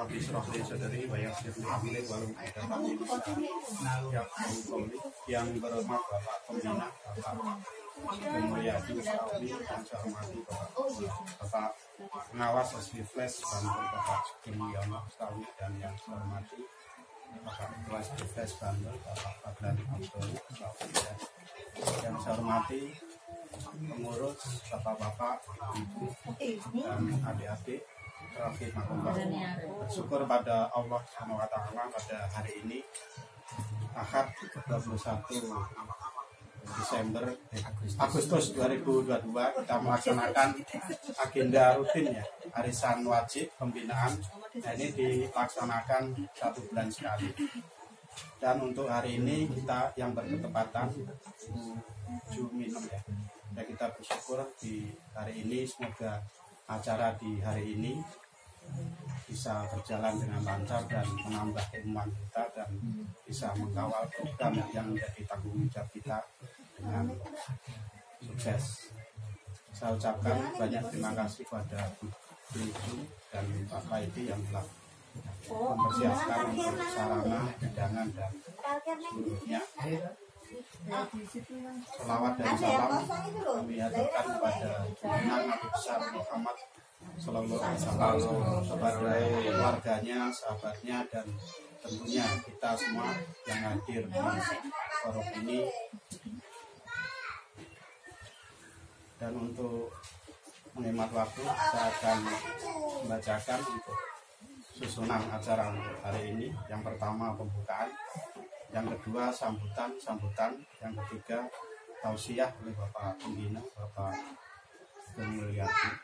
Rabbi shrah li sadri wa yassir li amri wahlul 'uqdatam min lisani yafqahu qawli. Yang berhormat Bapak Pembina, Bapak Mulyadi Ustawi, yang saya hormati Bapak Pengawas SW Flash Bantul, Bapak Sugeng Yono Ustawi, dan yang saya hormati Bapak Ketua SW Flash Bantul, Bapak Fadlan Abdul Ustawi, yang saya hormati pengurus bapak-bapak, ibu, dan adik-adik. Bersyukur pada Allah SWT pada hari ini Ahad 21 Agustus 2022 kita melaksanakan agenda rutin ya, arisan wajib pembinaan. Nah, ini dilaksanakan 1 bulan sekali. Dan untuk hari ini kita yang berketepatan 7 minum ya. Ya, kita bersyukur di hari ini, semoga acara di hari ini bisa berjalan dengan lancar dan menambah keilmuan kita dan bisa mengawal program yang menjadi tanggung jawab kita dengan sukses. Saya ucapkan banyak terima kasih kepada Ibu dan Pak Faidi yang telah mempersiapkan untuk sarana, hidangan dan seluruhnya. Selawat dan salam kami haturkan kepada junjungan Nabi besar Muhammad Sallallahu Alaihi Wasallam, kepada keluarganya, sahabatnya, dan tentunya kita semua yang hadir di forum ini. Dan untuk menghemat waktu, saya akan membacakan untuk susunan acara untuk hari ini. Yang pertama pembukaan, yang kedua sambutan, yang ketiga tausiah oleh Bapak Pembina, Bapak Mulyadi.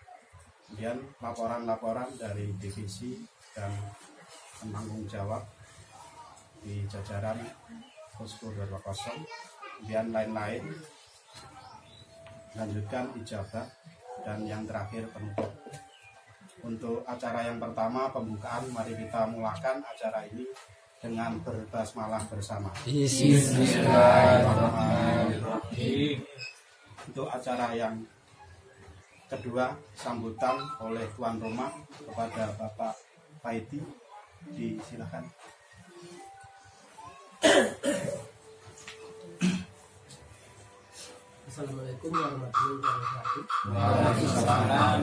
Kemudian laporan-laporan dari divisi dan penanggung jawab di jajaran Posko 220, kemudian lain-lain. Lanjutkan ijabah, dan yang terakhir penutup. Untuk acara yang pertama pembukaan, mari kita mulakan acara ini dengan berbasmalah bersama. Bismillahirrahmanirrahim. Untuk acara yang kedua, sambutan oleh tuan rumah kepada Bapak Faidi, disilakan. Assalamualaikum warahmatullahi wabarakatuh. Waalaikumsalam.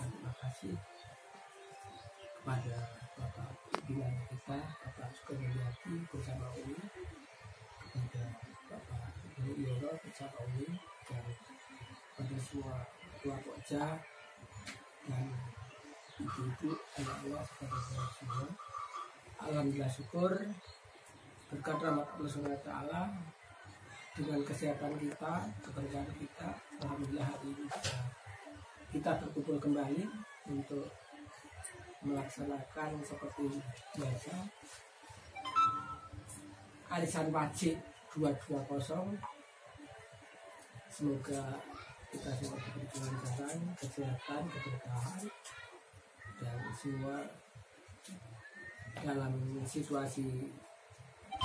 Terima kasih kepada Bapak pimpinan kita, Bapak Sugeng Mulyadi bersama Umi, kepada Bapak Yono bersama Umi, dan pada semua ketua pokja dan ibu-ibu, anak-anak kepada semua. Alhamdulillah, syukur berkat rahmat Allah SWT dengan kesehatan kita, keberkahan kita. Alhamdulillah hari ini kita berkumpul kembali untuk melaksanakan seperti biasa arisan wajib 220. Semoga kita semua diberi kelancaran, kesehatan, keberkahan, dan semua dalam situasi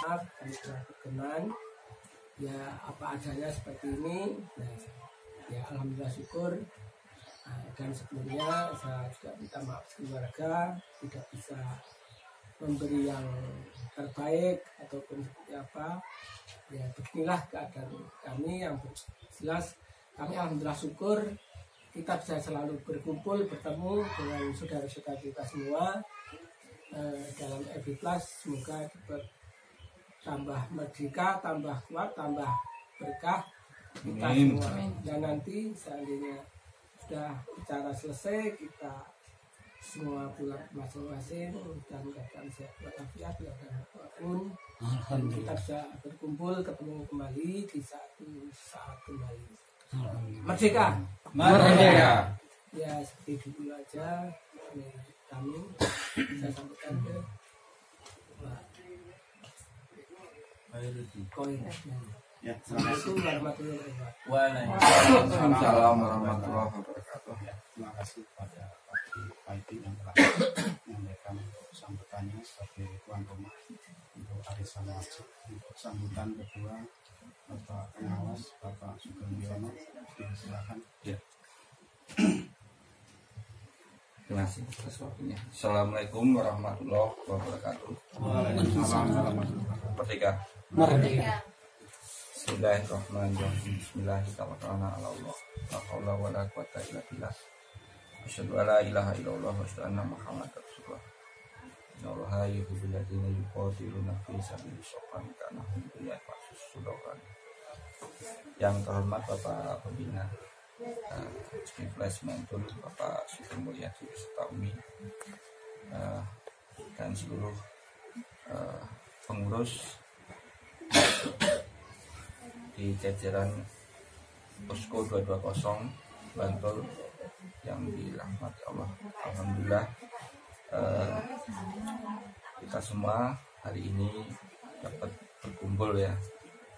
kami telah berkenan ya apa adanya seperti ini. Nah, ya alhamdulillah syukur. Dan sebelumnya saya juga minta maaf keluarga tidak bisa memberi yang terbaik ataupun seperti apa. Ya beginilah keadaan kami yang jelas. Kami alhamdulillah syukur kita bisa selalu berkumpul bertemu dengan saudara-saudara kita semua dalam FB Plus. Semoga dapat tambah merdeka, tambah kuat, tambah berkah kita semua. Dan nanti seandainya sudah bicara selesai, kita semua pulang masing-masing dan keadaan sehat walafiat dan apapun, dan kita bisa berkumpul ketemu kembali di satu saat kembali. Merdeka, merdeka. Ya seperti dulu aja kami saya sampaikan ke Pak Koin. Ya, assalamualaikum warahmatullahi wabarakatuh. Waalaikumsalam warahmatullahi wabarakatuh. Ya, terima kasih kepada Pak Faidi yang telah menyampaikan menyampaikan sambutannya sebagai tuan rumah untuk arisan wajib. Untuk sambutan kedua Bapak Pengawas Bapak Sugeng Yono, silakan. Ya. Terima kasih atas waktunya. Assalamualaikum warahmatullahi wabarakatuh. Waalaikumsalam warahmatullahi wabarakatuh. Merdeka. Merdeka. Bismillahirrahmanirrahim. Bismillahirrahmanirrahim. La haula wala quwwata illa billah. Asyhadu an la ilaha illallah wa asyhadu anna Muhammadar Rasulullah. Innallaha yuhibbul ladzina yuqatiluna fi sabilihi saffan ka'annahum bunyanun marsus. Yang terhormat Bapak Pembina Kiflas Mantul, Bapak Sugeng Mulyadi beserta Umi, dan seluruh pengurus di jajaran Posko 220 Bantul yang dirahmati Allah. Alhamdulillah kita semua hari ini dapat berkumpul ya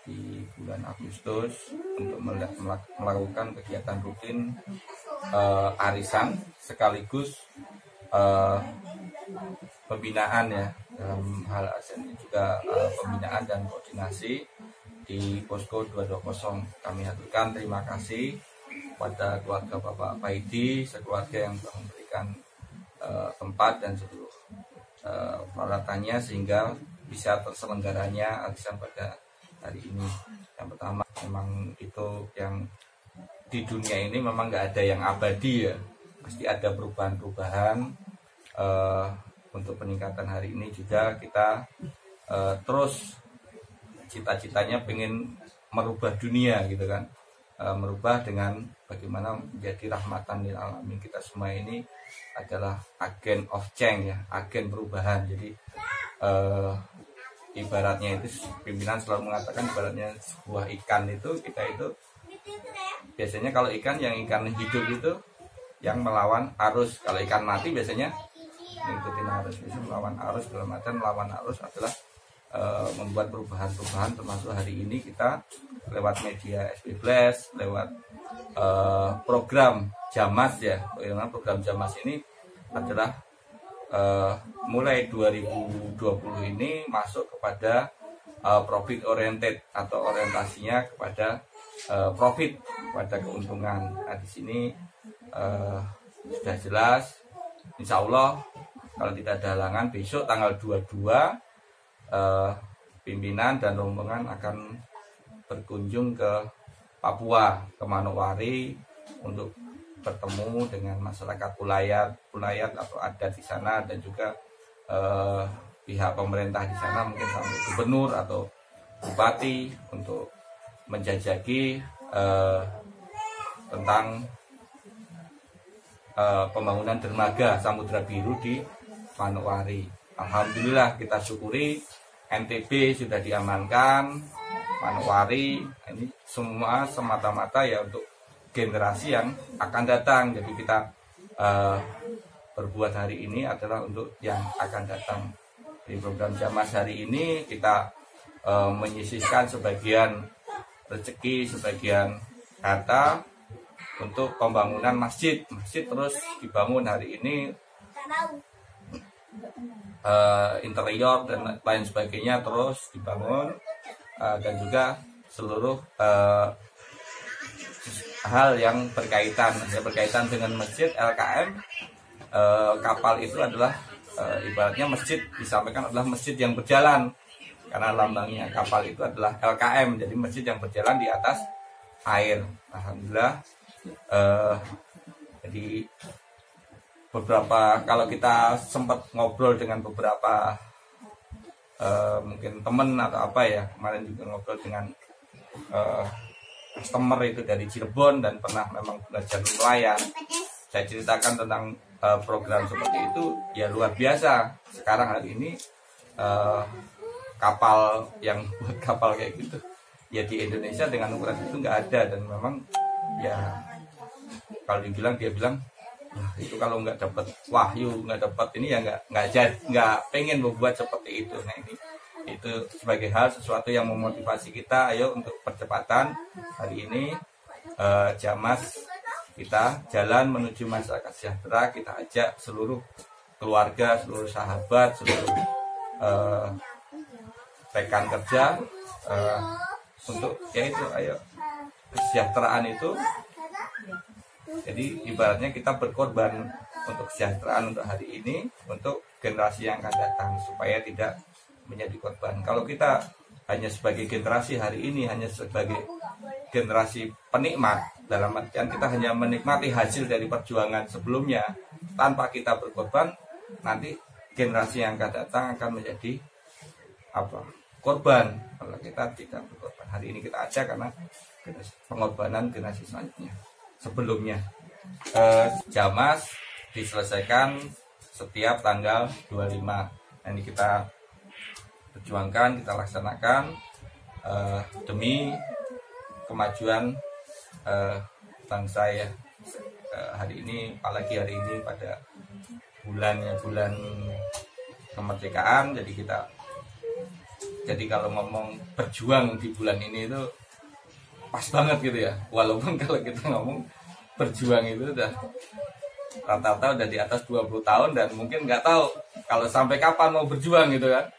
di bulan Agustus untuk melakukan kegiatan rutin arisan sekaligus pembinaan ya, dalam hal arisan juga pembinaan dan koordinasi di Posko 220. Kami haturkan terima kasih pada keluarga Bapak Paidi, sekeluarga yang telah memberikan tempat dan seluruh peralatannya sehingga bisa terselenggaranya arisan pada hari ini. Yang pertama, memang itu yang di dunia ini memang nggak ada yang abadi ya, pasti ada perubahan-perubahan. Untuk peningkatan hari ini juga kita terus cita-citanya pengen merubah dunia gitu kan, merubah dengan bagaimana menjadi rahmatan lil alamin. Kita semua ini adalah agen of change ya, agen perubahan. Jadi ibaratnya itu pimpinan selalu mengatakan ibaratnya sebuah ikan itu, kita itu biasanya kalau ikan hidup itu yang melawan arus. Kalau ikan mati biasanya mengikuti arus, bisa melawan arus. Dalam artian melawan arus adalah membuat perubahan-perubahan, termasuk hari ini kita lewat media SB Blast, lewat program Jamas ya. Bagaimana program Jamas ini adalah mulai 2020 ini masuk kepada profit oriented atau orientasinya kepada profit, pada keuntungan. Nah, di sini sudah jelas, insya Allah kalau tidak ada halangan besok tanggal 22 pimpinan dan rombongan akan berkunjung ke Papua, ke Manokwari untuk bertemu dengan masyarakat pulayat atau adat di sana, dan juga pihak pemerintah di sana, mungkin sampai gubernur atau bupati, untuk menjajaki tentang pembangunan dermaga Samudra Biru di Manokwari. Alhamdulillah kita syukuri NTB sudah diamankan, Manokwari ini semua semata-mata ya untuk generasi yang akan datang. Jadi kita berbuat hari ini adalah untuk yang akan datang. Di program Jamas hari ini kita menyisihkan sebagian rezeki, sebagian harta untuk pembangunan masjid. Masjid terus dibangun hari ini, interior dan lain sebagainya terus dibangun, dan juga seluruh hal yang berkaitan dengan masjid. LKM kapal itu adalah ibaratnya masjid, disampaikan adalah masjid yang berjalan, karena lambangnya kapal itu adalah LKM, jadi masjid yang berjalan di atas air. Alhamdulillah. Jadi beberapa, kalau kita sempat ngobrol dengan beberapa mungkin teman atau apa ya, kemarin juga ngobrol dengan customer itu dari Cirebon dan pernah memang belajar nelayan. Saya ceritakan tentang program seperti itu, ya luar biasa. Sekarang hari ini kapal yang buat kapal kayak gitu ya di Indonesia dengan ukuran itu nggak ada. Dan memang ya kalau dia bilang wah, itu kalau nggak dapat wahyu, nggak dapat ini ya nggak pengen membuat seperti itu. Nah ini itu sebagai hal sesuatu yang memotivasi kita, ayo untuk percepatan hari ini Jamas kita jalan menuju masyarakat sejahtera. Kita ajak seluruh keluarga, seluruh sahabat, seluruh rekan kerja untuk ya itu, ayo kesejahteraan itu. Jadi ibaratnya kita berkorban untuk kesejahteraan untuk hari ini, untuk generasi yang akan datang, supaya tidak menjadi korban. Kalau kita hanya sebagai generasi hari ini, hanya sebagai generasi penikmat, dalam artian kita hanya menikmati hasil dari perjuangan sebelumnya tanpa kita berkorban, nanti generasi yang akan datang akan menjadi korban kalau kita tidak berkorban. Hari ini kita ada karena pengorbanan generasi selanjutnya. Sebelumnya Jamas diselesaikan setiap tanggal 25. Ini kita perjuangkan, kita laksanakan demi kemajuan bangsa ya. Hari ini, apalagi hari ini pada bulan kemerdekaan, jadi kalau ngomong berjuang di bulan ini itu pas banget gitu ya. Walaupun kalau kita ngomong berjuang itu udah rata-rata udah di atas 20 tahun dan mungkin nggak tahu kalau sampai kapan mau berjuang gitu kan.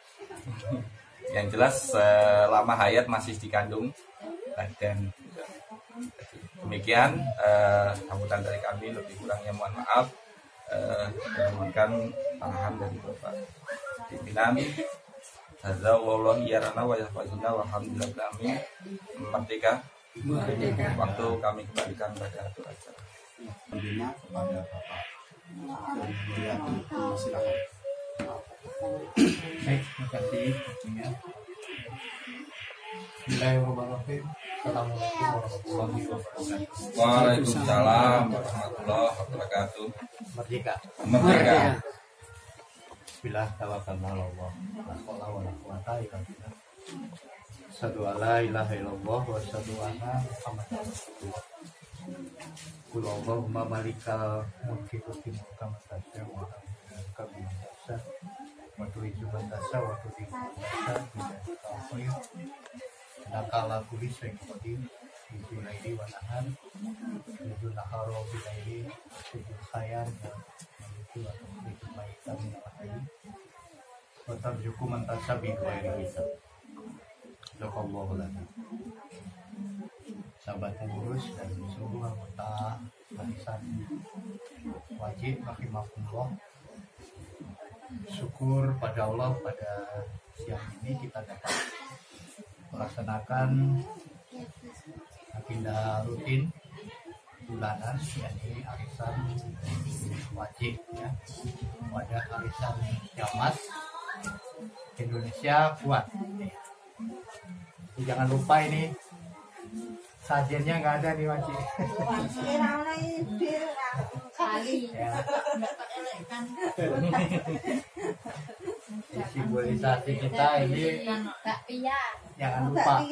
Yang jelas selama hayat masih dikandung dan demikian sambutan dari kami, lebih kurangnya mohon maaf. Mohonkan arahan dari Bapak pimpinan. Hadza wallahi yarana wa yahfazuna walhamdulillah. Amin. Merdeka. Waktu kami kembalikan pada atur acara. Pembina kepada Bapak dan Mulyadi, silakan. Baik, terima kasih. Bismillahirrahmanirrahim. Assalamualaikum warahmatullahi wabarakatuh. Waalaikumsalam warahmatullahi wabarakatuh. Merdeka. Merdeka. Bismillah, tawakkalna 'ala Allah. La haula wala quwata illa billah. Asyhadu an la ilaha illallah wa asyhadu anna Muhammadar Rasulullah. Qul Allahumma malikal mulki tu'til mulka man tasya wa tanzi'ul mulka mimman tasya wa tu'izzu man tasya wa tudhillu man tasya biyadikal khair. Innaka 'ala kulli syai'in qadir. Tu'izzu laili wa nahar. Tu'izzu nahara wa bilaili. Tu'izzu khayar wa tu'izzu wa tu'izzu ma'itan min al-hayy. Wa tarzuqu man tasya bi ghairi hisab. Jazakallahu lana. Sahabat pengurus dan seluruh anggota barisan wajib rahimahullah, syukur pada Allah pada siang ini kita dapat melaksanakan agenda rutin bulanan, yakni arisan wajib ya, pada arisan Jamas Indonesia kuat. Jangan lupa ini sajennya nggak ada nih wajib. Ya. Simbolisasi kita ini jangan lupa.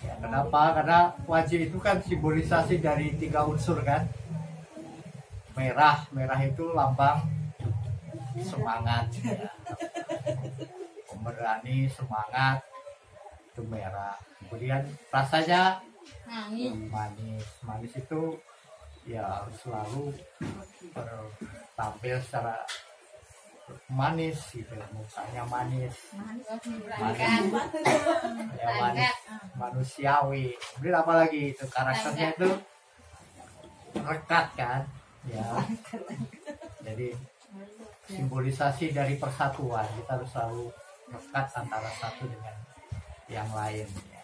Ya, kenapa? Karena wajib itu kan simbolisasi dari 3 unsur kan. Merah itu lambang semangat. Ya. Pemberani, semangat, itu merah. Kemudian rasanya manis itu ya harus selalu tampil secara manis gitu, mukanya manis manusiawi. Kemudian apalagi itu karakternya itu rekat kan ya, jadi simbolisasi dari persatuan. Kita harus selalu rekat antara satu dengan yang lain ya.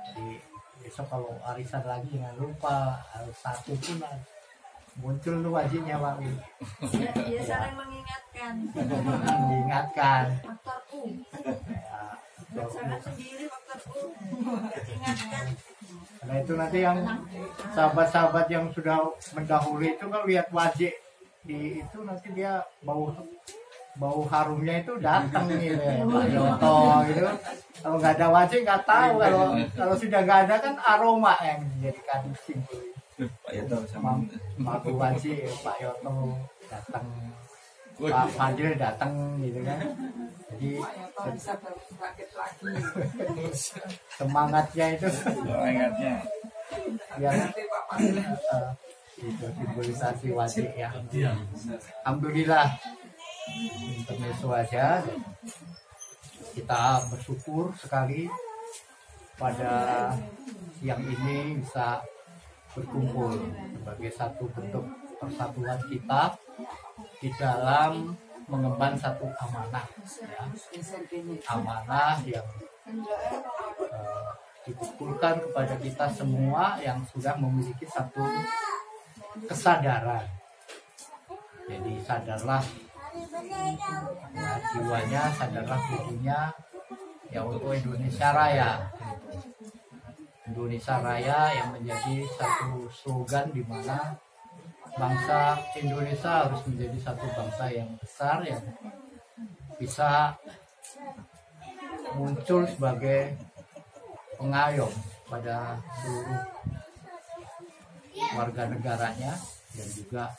Jadi besok kalau arisan lagi jangan lupa harus satu pun muncul tuh wajibnya Pak. Dia saling mengingatkan. Mengingatkan. Faktorku. Ya, Jangan sendiri faktorku. Ingatkan. Karena itu nanti yang sahabat-sahabat yang sudah mendahului itu kan lihat wajib di itu, nanti dia bau harumnya itu datang gitu ya, Pak Yoto gitu. Kalau nggak ada wajib nggak tahu, kalau sudah nggak ada kan aroma yang menjadikan simbol. Pak Yoto sama Matu wajib, Pak Yoto datang, Pak Fadil datang gitu kan. Jadi semangatnya itu semangatnya itu simbolisasi wajib ya. Alhamdulillah intermezzo aja. Kita bersyukur sekali pada siang ini bisa berkumpul sebagai satu bentuk persatuan kita di dalam mengemban satu amanah ya. Amanah yang dikumpulkan kepada kita semua yang sudah memiliki satu kesadaran. Jadi sadarlah ya, jiwanya, sadarlah tubuhnya ya untuk Indonesia Raya. Indonesia Raya yang menjadi satu slogan di mana bangsa Indonesia harus menjadi satu bangsa yang besar yang bisa muncul sebagai pengayom pada seluruh warga negaranya dan juga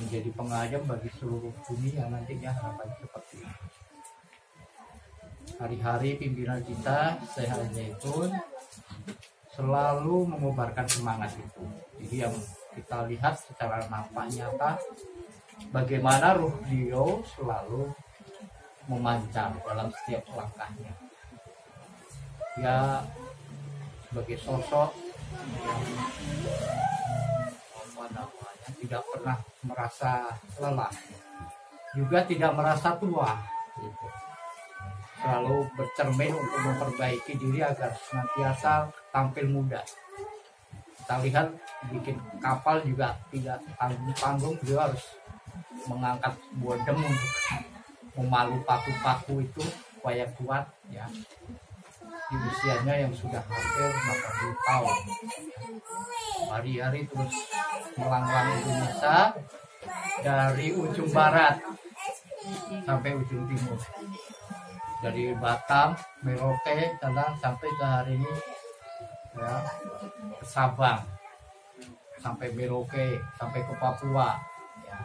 menjadi pengayom bagi seluruh dunia nantinya, harapan seperti ini. Hari-hari pimpinan kita Syekh Al-Zaitun selalu mengobarkan semangat itu. Jadi yang kita lihat secara nampak nyata bagaimana ruh beliau selalu memancar dalam setiap langkahnya. Ya sebagai sosok yang tidak pernah merasa lelah, juga tidak merasa tua, gitu. Selalu bercermin untuk memperbaiki diri agar senantiasa tampil muda. Kita lihat bikin kapal juga tidak tanggung-tanggung, dia harus mengangkat bodem untuk memalu paku-paku itu supaya kuat ya. Di usianya yang sudah hampir 40 tahun. Hari-hari terus melanglang Indonesia dari ujung barat sampai ujung timur. Dari Batam, Merauke, sampai ke hari ini ya, ke Sabang, sampai Merauke, sampai ke Papua ya.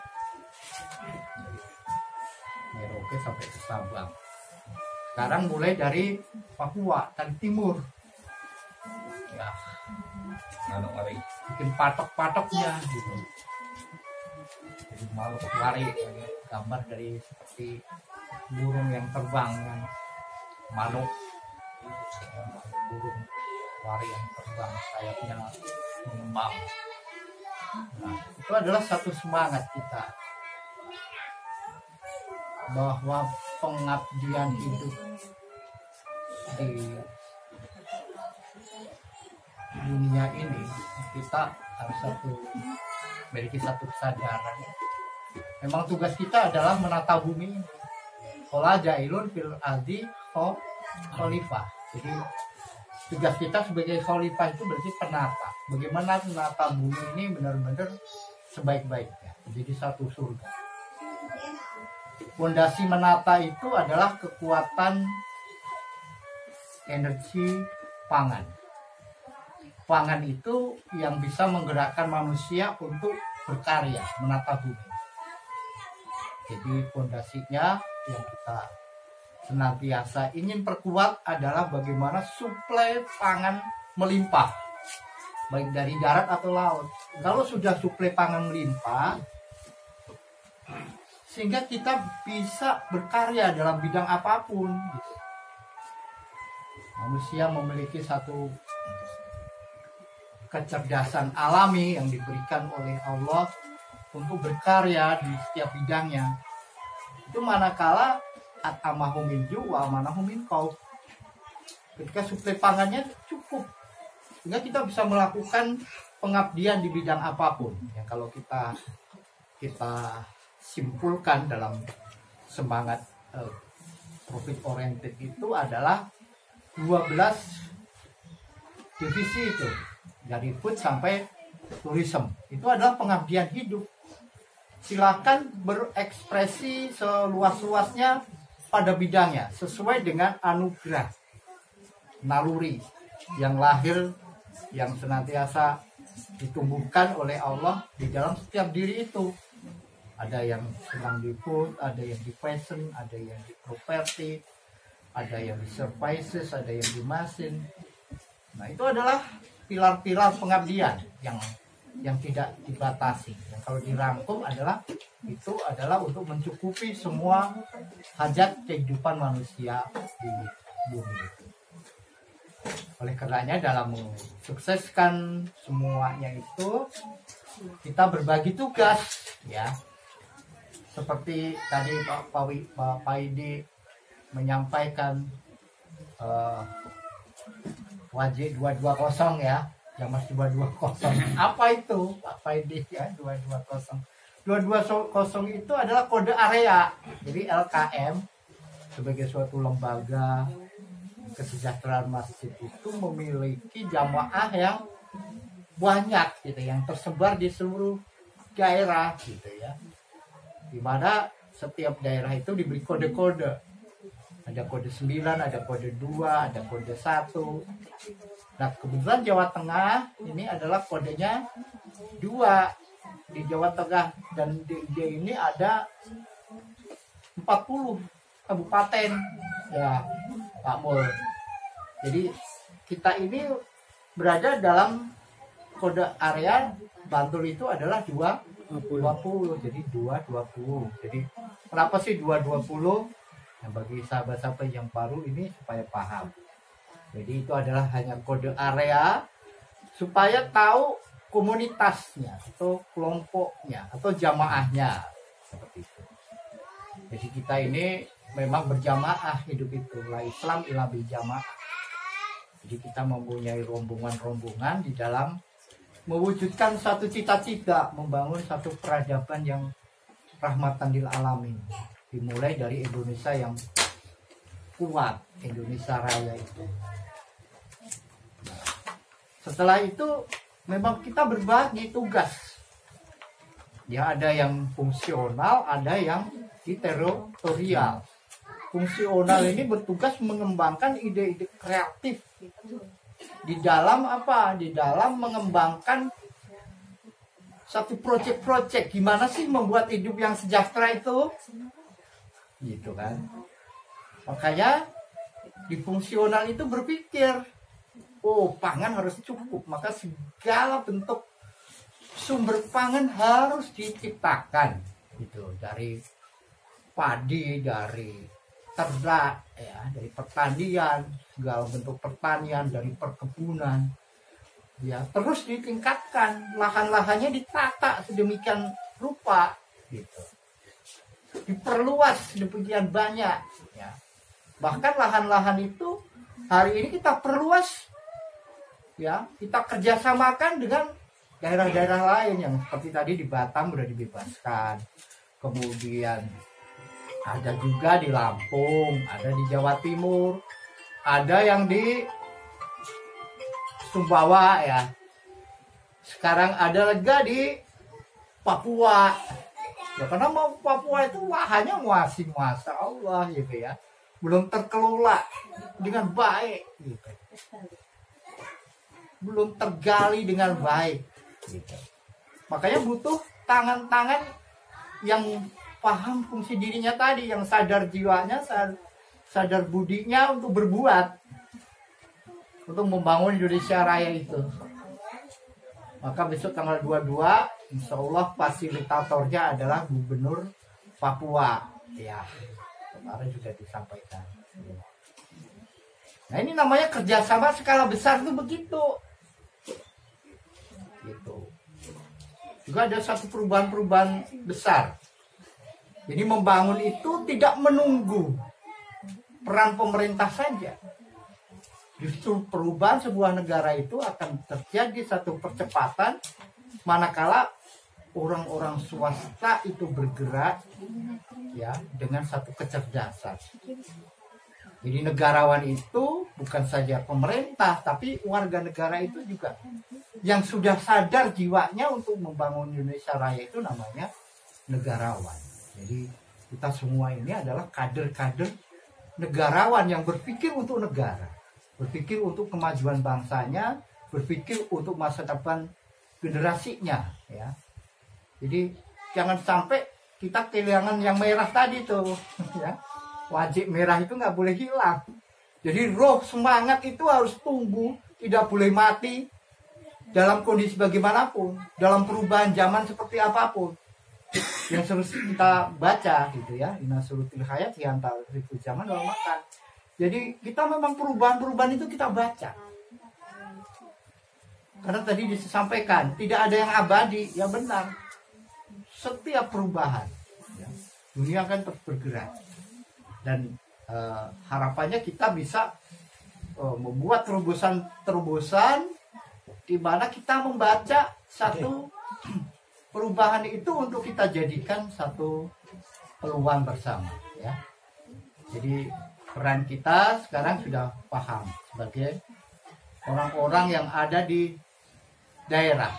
Merauke sampai ke Sabang. Sekarang mulai dari Papua dan timur ya, bikin patok-patoknya gitu. Jadi malu lari gambar dari seperti burung yang terbang yang manuk, burung lari yang terbang sayapnya mengembang. Nah, itu adalah satu semangat kita bahwa pengabdian hidup di dunia ini kita harus memiliki satu kesadaran. Memang tugas kita adalah menata bumi ini. Qala jailun fil ardi khalifah. Jadi tugas kita sebagai khalifah itu berarti penata. Bagaimana menata bumi ini benar-benar sebaik-baiknya menjadi satu surga. Fondasi menata itu adalah kekuatan energi pangan. Pangan itu yang bisa menggerakkan manusia untuk berkarya, menata bumi. Jadi fondasinya yang kita senantiasa ingin perkuat adalah bagaimana suplai pangan melimpah, baik dari darat atau laut. Kalau sudah suplai pangan melimpah, sehingga kita bisa berkarya dalam bidang apapun. Gitu. Manusia memiliki satu kecerdasan alami yang diberikan oleh Allah untuk berkarya di setiap bidangnya. Itu manakala at'amahum min ju' wa amanahum min khauf. Ketika suplai pangannya cukup, sehingga kita bisa melakukan pengabdian di bidang apapun. Yang kalau kita simpulkan dalam semangat profit oriented itu adalah 12 divisi itu, dari food sampai tourism. Itu adalah pengabdian hidup. Silakan berekspresi seluas-luasnya pada bidangnya sesuai dengan anugerah naluri yang lahir, yang senantiasa ditumbuhkan oleh Allah di dalam setiap diri itu. Ada yang sedang di food, ada yang di fashion, ada yang di property, ada yang di services, ada yang di mesin. Nah, itu adalah pilar-pilar pengabdian yang yang tidak dibatasi. Yang kalau dirangkum adalah itu adalah untuk mencukupi semua hajat kehidupan manusia di bumi itu. Oleh karenanya dalam mensukseskan semuanya itu kita berbagi tugas, ya. Seperti tadi Pak Paidi menyampaikan wajib 220 ya, yang masih 220. Apa itu Pak Paidi ya 220? 220 itu adalah kode area. Jadi LKM sebagai suatu lembaga kesejahteraan masjid itu memiliki jamaah yang banyak gitu, yang tersebar di seluruh daerah gitu ya. Di mana setiap daerah itu diberi kode-kode. Ada kode 9, ada kode 2, ada kode 1. Nah, kebetulan Jawa Tengah ini adalah kodenya 2 di Jawa Tengah, dan di ini ada 40 kabupaten ya Pak Mul. Jadi kita ini berada dalam kode area Bantul itu adalah 20. Jadi 220. Jadi kenapa sih 220? Nah, bagi sahabat-sahabat yang baru ini supaya paham. Jadi itu adalah hanya kode area supaya tahu komunitasnya atau kelompoknya atau jamaahnya seperti itu. Jadi kita ini memang berjamaah hidup itu, la Islam ila bijamaah. Jadi kita mempunyai rombongan-rombongan di dalam mewujudkan satu cita-cita, membangun satu peradaban yang rahmatan lil alamin. Dimulai dari Indonesia yang kuat, Indonesia Raya itu. Nah, setelah itu memang kita berbagi tugas. Ya, ada yang fungsional, ada yang teritorial. Fungsional ini bertugas mengembangkan ide-ide kreatif di dalam apa? Di dalam mengembangkan satu proyek-proyek. Gimana sih membuat hidup yang sejahtera itu? Gitu kan. Makanya di fungsional itu berpikir, oh pangan harus cukup, maka segala bentuk sumber pangan harus diciptakan gitu, dari padi, dari ternak ya, dari pertanian, segala bentuk pertanian, dari perkebunan ya, terus ditingkatkan, lahan-lahannya ditata sedemikian rupa gitu, diperluas sedemikian banyak ya. Bahkan lahan-lahan itu hari ini kita perluas ya, kita kerjasamakan dengan daerah-daerah lain yang seperti tadi di Batam sudah dibebaskan, kemudian ada juga di Lampung, ada di Jawa Timur, ada yang di Sumbawa ya, sekarang ada juga di Papua ya, karena Papua itu lahannya masih Masya Allah gitu ya, belum terkelola dengan baik gitu, belum tergali dengan baik gitu. Makanya butuh tangan-tangan yang paham fungsi dirinya tadi, yang sadar jiwanya, sadar budinya untuk berbuat, untuk membangun Indonesia Raya itu. Maka besok tanggal 22 insya Allah fasilitatornya adalah Gubernur Papua ya, kemarin juga disampaikan. Nah ini namanya kerjasama skala besar itu begitu gitu. Juga ada satu perubahan-perubahan besar. Jadi membangun itu tidak menunggu peran pemerintah saja. Justru perubahan sebuah negara itu akan terjadi satu percepatan manakala orang-orang swasta itu bergerak ya dengan satu kecerdasan. Jadi negarawan itu bukan saja pemerintah, tapi warga negara itu juga yang sudah sadar jiwanya untuk membangun Indonesia Raya, itu namanya negarawan. Jadi kita semua ini adalah kader-kader negarawan yang berpikir untuk negara, berpikir untuk kemajuan bangsanya, berpikir untuk masa depan generasinya ya. Jadi jangan sampai kita kehilangan yang merah tadi tuh ya. Wajib merah itu nggak boleh hilang. Jadi roh semangat itu harus tumbuh, tidak boleh mati dalam kondisi bagaimanapun, dalam perubahan zaman seperti apapun yang harus kita baca gitu ya. Inna surutil hayat antara ribu zaman wal makan. Jadi kita memang perubahan-perubahan itu kita baca. Karena tadi disampaikan tidak ada yang abadi, ya benar. Setiap perubahan, ya, dunia akan terus bergerak. Dan harapannya kita bisa membuat terobosan di mana kita membaca satu perubahan itu untuk kita jadikan satu peluang bersama, ya. Jadi peran kita sekarang sudah paham sebagai orang-orang yang ada di daerah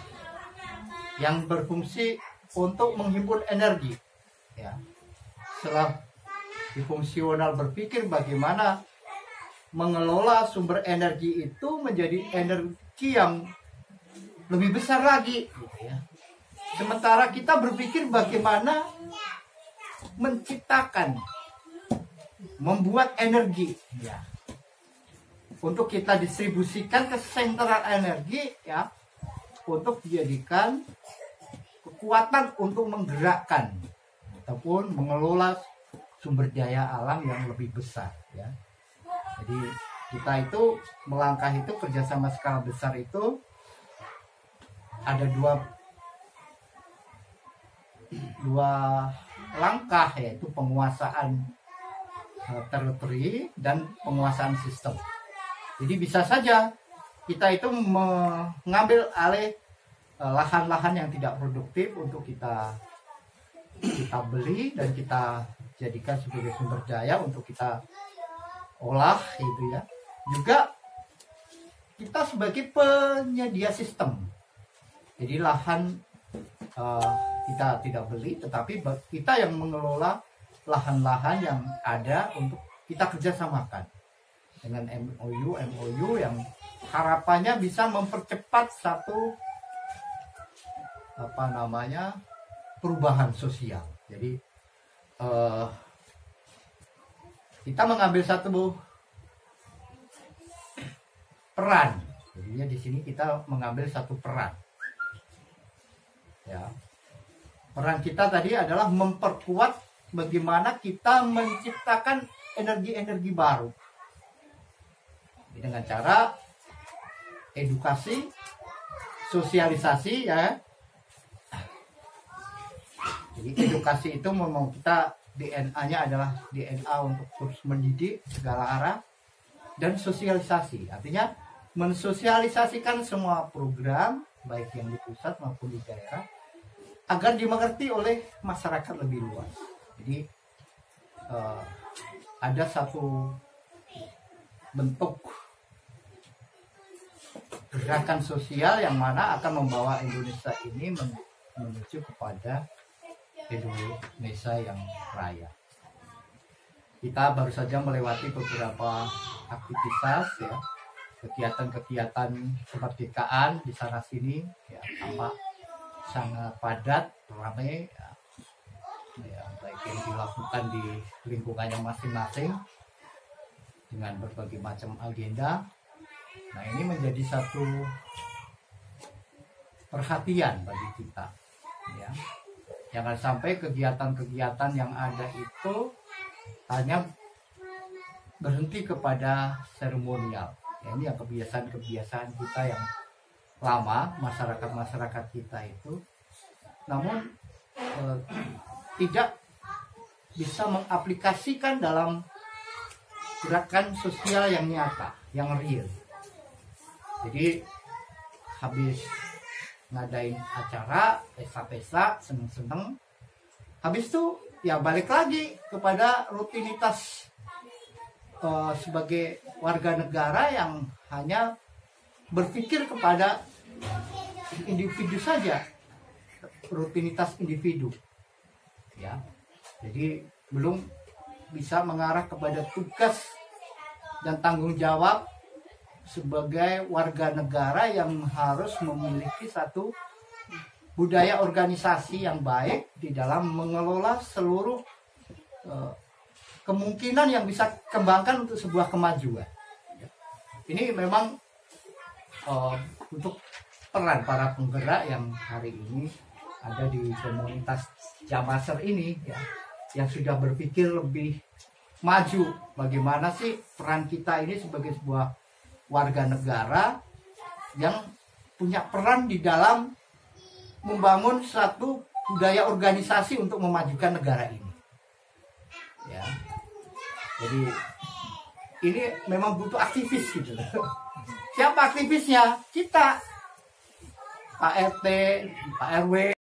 yang berfungsi untuk menghimpun energi, ya. Setelah fungsional berpikir bagaimana mengelola sumber energi itu menjadi energi yang lebih besar lagi, gitu ya. Sementara kita berpikir bagaimana menciptakan, membuat energi, ya, untuk kita distribusikan ke sentral energi, ya, untuk dijadikan kekuatan untuk menggerakkan ataupun mengelola sumber daya alam yang lebih besar, ya. Jadi kita itu melangkah itu kerjasama skala besar itu ada dua langkah, yaitu penguasaan teritori dan penguasaan sistem. Jadi bisa saja kita itu mengambil alih lahan-lahan yang tidak produktif untuk kita beli dan kita jadikan sebagai sumber daya untuk kita olah, gitu ya. Juga kita sebagai penyedia sistem. Jadi lahan kita tidak beli, tetapi kita yang mengelola lahan-lahan yang ada untuk kita kerjasamakan dengan MOU yang harapannya bisa mempercepat satu perubahan sosial. Jadi kita mengambil satu peran. Jadinya di sini kita mengambil satu peran. Ya. Peran kita tadi adalah memperkuat bagaimana kita menciptakan energi-energi baru. Dengan cara edukasi, sosialisasi, ya. Jadi edukasi itu memang kita DNA-nya adalah DNA untuk terus mendidik segala arah, dan sosialisasi artinya mensosialisasikan semua program baik yang di pusat maupun di daerah agar dimengerti oleh masyarakat lebih luas. Jadi ada satu bentuk gerakan sosial yang mana akan membawa Indonesia ini menuju kepada Indonesia yang raya. Kita baru saja melewati beberapa aktivitas, ya, kegiatan-kegiatan kemerdekaan di sana sini, ya, tampak sangat padat, ramai, ya, baik yang dilakukan di lingkungannya masing-masing dengan berbagai macam agenda. Nah, ini menjadi satu perhatian bagi kita, ya. Jangan sampai kegiatan-kegiatan yang ada itu hanya berhenti kepada seremonial. Ya, ini yang kebiasaan-kebiasaan kita yang lama, masyarakat kita itu, namun tidak bisa mengaplikasikan dalam gerakan sosial yang nyata, yang real. Jadi habis ngadain acara, pesta-pesta, seneng-seneng, habis itu ya balik lagi kepada rutinitas sebagai warga negara yang hanya berpikir kepada individu saja, rutinitas individu, ya. Jadi belum bisa mengarah kepada tugas dan tanggung jawab sebagai warga negara yang harus memiliki satu budaya organisasi yang baik di dalam mengelola seluruh kemungkinan yang bisa kembangkan untuk sebuah kemajuan. Ini memang untuk peran para penggerak yang hari ini ada di komunitas Jamaser ini ya, yang sudah berpikir lebih maju. Bagaimana sih peran kita ini sebagai sebuah warga negara yang punya peran di dalam membangun satu budaya organisasi untuk memajukan negara ini. Ya, jadi ini memang butuh aktivis gitu. Siapa aktivisnya? Kita, Pak RT, Pak RW.